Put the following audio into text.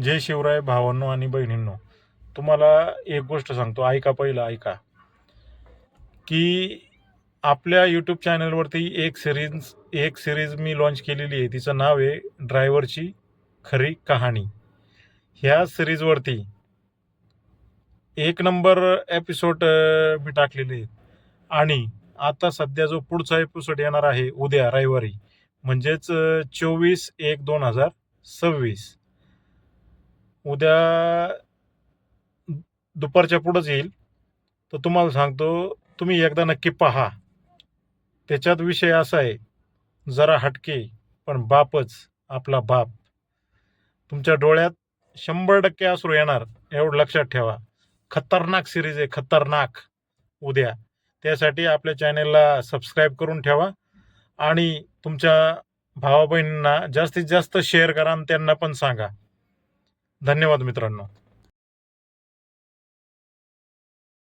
जय शिवराय भावांनो आणि बहिणींनो, तुम्हाला एक गोष्ट सांगतो, ऐका, पहिलं ऐका की आपल्या यूट्यूब चॅनलवरती एक सिरीज मी लॉन्च केलेली आहे. तिचं नाव आहे ड्रायव्हरची खरी कहाणी. ह्या सिरीजवरती एक नंबर एपिसोड मी टाकलेले आहेत. आणि आता सध्या जो पुढचा एपिसोड येणार आहे उद्या रविवारी, म्हणजेच 24/1/2026, उद्या दुपारच्या पुढंच येईल. तर तुम्हाला सांगतो, तुम्ही एकदा नक्की पहा. त्याच्यात विषय असा आहे, जरा हटके पण बापच आपला बाप. तुमच्या डोळ्यात 100% अश्रू येणार, एवढं लक्षात ठेवा. खतरनाक सिरीज आहे, खतरनाक. उद्या त्यासाठी आपल्या चॅनेलला सबस्क्राईब करून ठेवा आणि तुमच्या भावा बहिणींना जास्तीत जास्त शेअर करा आणि त्यांना पण सांगा. धन्यवाद मित्रांनो.